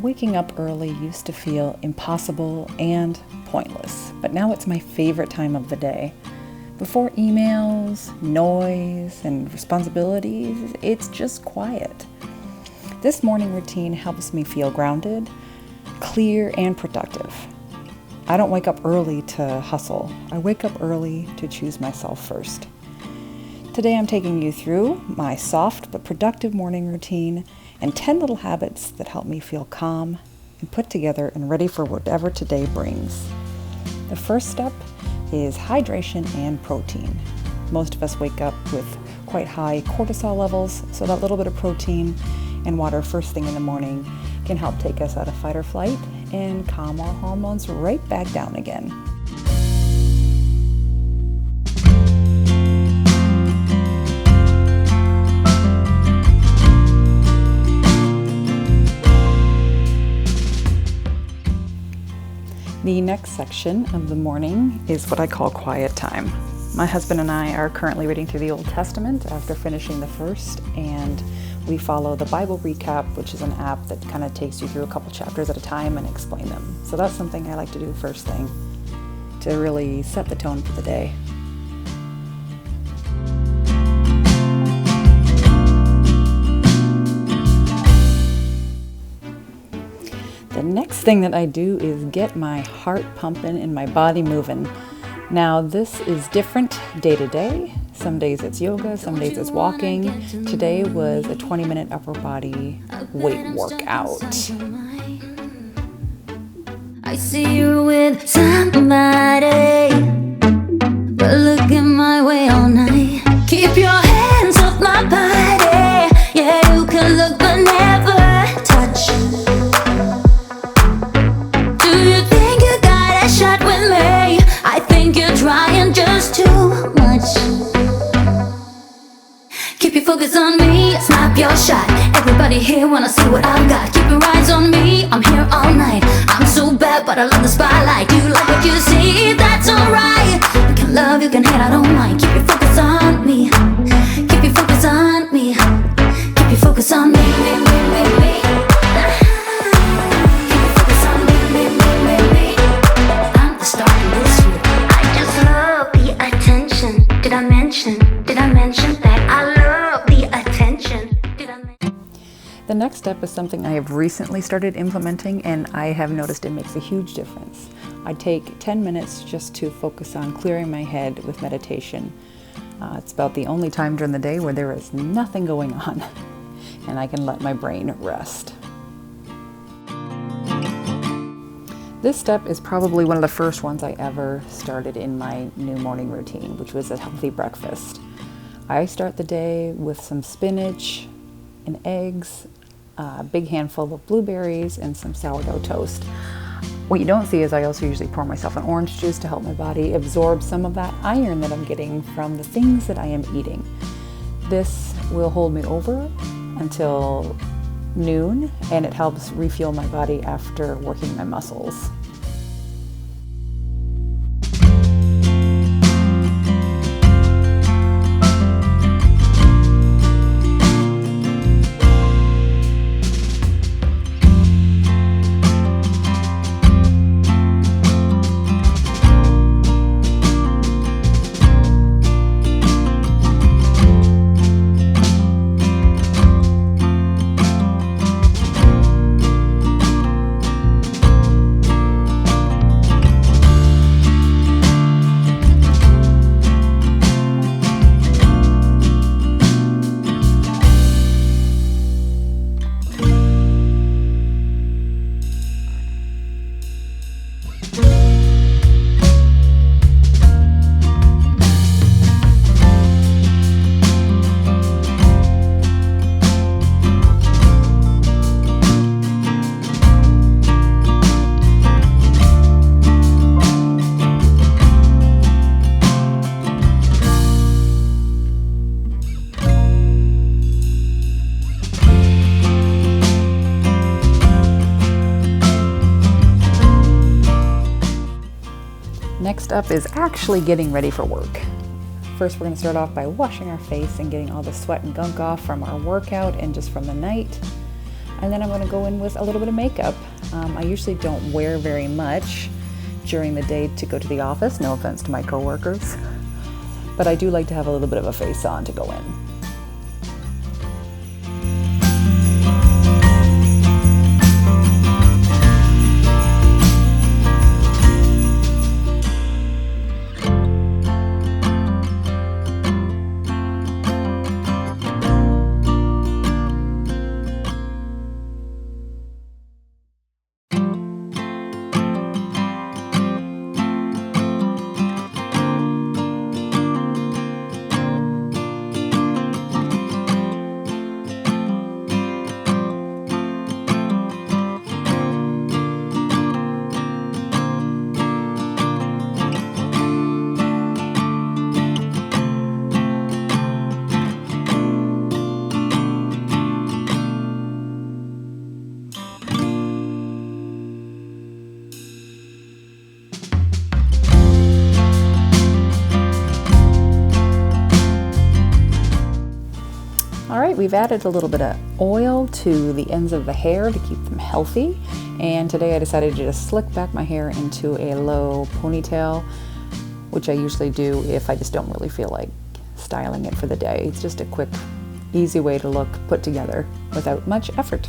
Waking up early used to feel impossible and pointless, but now it's my favorite time of the day. Before emails, noise, and responsibilities, it's just quiet. This morning routine helps me feel grounded, clear, and productive. I don't wake up early to hustle. I wake up early to choose myself first. Today I'm taking you through my soft but productive morning routine and 10 little habits that help me feel calm and put together and ready for whatever today brings. The first step is hydration and protein. Most of us wake up with quite high cortisol levels, so that little bit of protein and water first thing in the morning can help take us out of fight or flight and calm our hormones right back down again. The next section of the morning is what I call quiet time. My husband and I are currently reading through the Old Testament after finishing the first, and we follow the Bible Recap, which is an app that kind of takes you through a couple chapters at a time and explain them. So that's something I like to do first thing to really set the tone for the day. The next thing that I do is get my heart pumping and my body moving. Now this is different day to day. Some days it's yoga, some days it's walking. Today was a 20-minute upper body weight workout. I see you with somebody, but look at my way all night. Keep your hands off my body. Yeah, you can look but never touch. Shot with me, I think you're trying just too much. Keep your focus on me, snap your shot. Everybody here wanna see what I've got. Keep your eyes on me, I'm here all night. I'm so bad, but I love the spotlight. Do you like what you see? That's alright. You can love, you can hate, I don't mind. Keep your focus on me. Keep your focus on me. Keep your focus on me. Did I mention that I love the attention? The next step is something I have recently started implementing, and I have noticed it makes a huge difference. I take 10 minutes just to focus on clearing my head with meditation. It's about the only time during the day where there is nothing going on, and I can let my brain rest. This step is probably one of the first ones I ever started in my new morning routine, which was a healthy breakfast. I start the day with some spinach and eggs, a big handful of blueberries, and some sourdough toast. What you don't see is I also usually pour myself an orange juice to help my body absorb some of that iron that I'm getting from the things that I am eating. This will hold me over until noon, and it helps refuel my body after working my muscles. Next up is actually getting ready for work. First, we're going to start off by washing our face and getting all the sweat and gunk off from our workout and just from the night. And then I'm going to go in with a little bit of makeup. I usually don't wear very much during the day to go to the office, no offense to my coworkers, but I do like to have a little bit of a face on to go in. All right, we've added a little bit of oil to the ends of the hair to keep them healthy. And today I decided to just slick back my hair into a low ponytail, which I usually do if I just don't really feel like styling it for the day. It's just a quick, easy way to look put together without much effort.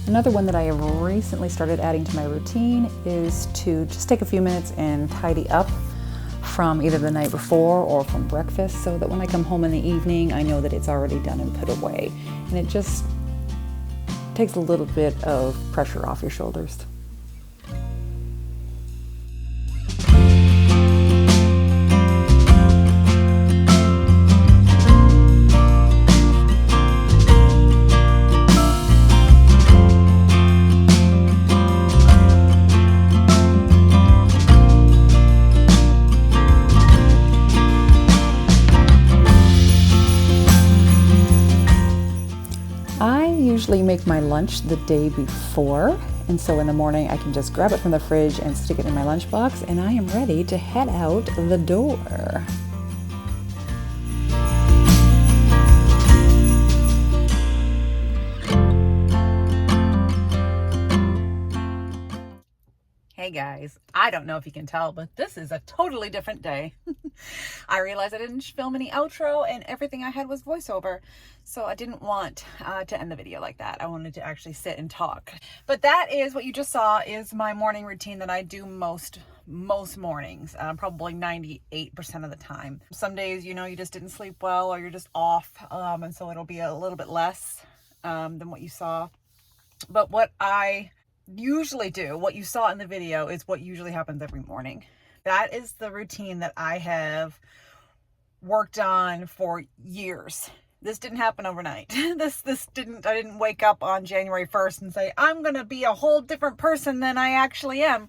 Another one that I have recently started adding to my routine is to just take a few minutes and tidy up from either the night before or from breakfast, so that when I come home in the evening, I know that it's already done and put away. And it just takes a little bit of pressure off your shoulders. I usually make my lunch the day before, and so in the morning I can just grab it from the fridge and stick it in my lunchbox, and I am ready to head out the door. Hey guys, I don't know if you can tell, but this is a totally different day. I realized I didn't film any outro and everything I had was voiceover, so I didn't want to end the video like that. I wanted to actually sit and talk. But that is what you just saw is my morning routine that I do most mornings, probably 98% of the time. Some days, you know, you just didn't sleep well or you're just off, and so it'll be a little bit less than what you saw. But what I usually do, what you saw in the video, is what usually happens every morning. That is the routine that I have worked on for years. This didn't happen overnight. I didn't wake up on January 1st and say, I'm going to be a whole different person than I actually am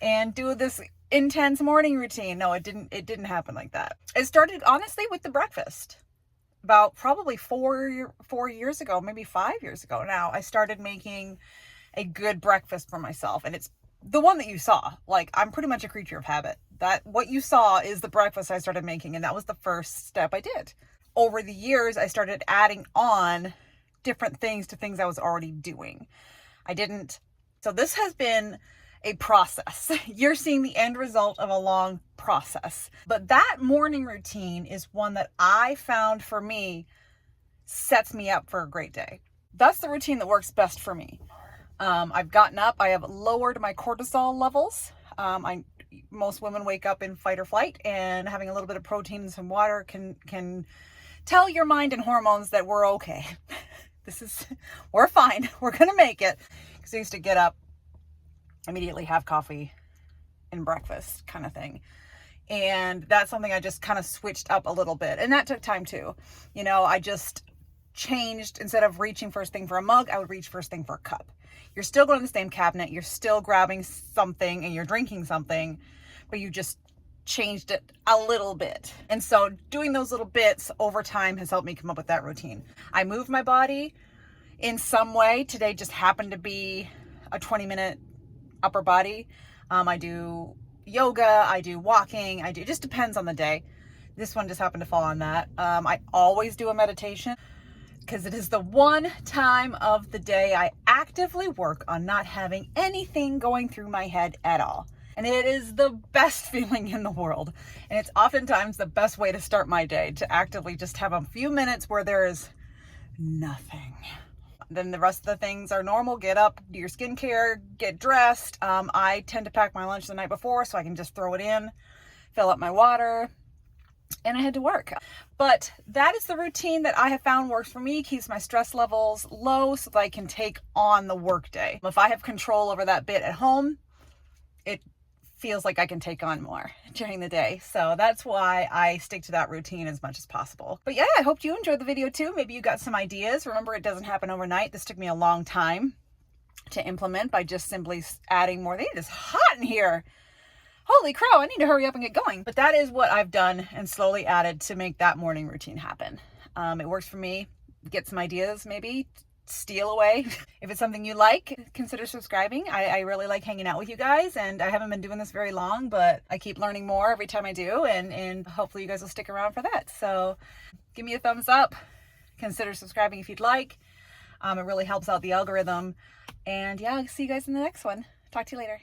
and do this intense morning routine. No, it didn't happen like that. It started honestly with the breakfast. About probably 4 years ago, maybe 5 years ago now, I started making a good breakfast for myself, and it's the one that you saw. Like, I'm pretty much a creature of habit. That what you saw is the breakfast I started making, and that was the first step I did. Over the years, I started adding on different things to things I was already doing. So this has been a process. You're seeing the end result of a long process. But that morning routine is one that I found for me sets me up for a great day. That's the routine that works best for me. I've gotten up, I have lowered my cortisol levels. Most women wake up in fight or flight, and having a little bit of protein and some water can tell your mind and hormones that we're okay. We're fine. We're going to make it. Because I used to get up immediately have coffee and breakfast kind of thing. And that's something I just kind of switched up a little bit. And that took time too. You know, I just changed, instead of reaching first thing for a mug, I would reach first thing for a cup. You're still going to the same cabinet, you're still grabbing something and you're drinking something, but you just changed it a little bit. And so doing those little bits over time has helped me come up with that routine. I move my body in some way. Today just happened to be a 20-minute upper body. I do yoga, I do walking, it just depends on the day. This one just happened to fall on that. I always do a meditation because it is the one time of the day I actively work on not having anything going through my head at all. And it is the best feeling in the world. And it's oftentimes the best way to start my day, to actively just have a few minutes where there is nothing. Then the rest of the things are normal. Get up, do your skincare, get dressed. I tend to pack my lunch the night before so I can just throw it in, fill up my water, and I head to work. But that is the routine that I have found works for me, keeps my stress levels low so that I can take on the workday. If I have control over that bit at home, it feels like I can take on more during the day. So that's why I stick to that routine as much as possible. But yeah, I hope you enjoyed the video too. Maybe you got some ideas. Remember, it doesn't happen overnight. This took me a long time to implement by just simply adding more. It is hot in here. Holy crow, I need to hurry up and get going. But that is what I've done and slowly added to make that morning routine happen. It works for me. Get some ideas, maybe steal away. If it's something you like, consider subscribing. I really like hanging out with you guys, and I haven't been doing this very long, but I keep learning more every time I do, and hopefully you guys will stick around for that. So give me a thumbs up, consider subscribing if you'd like. It really helps out the algorithm. And yeah, I'll see you guys in the next one. Talk to you later.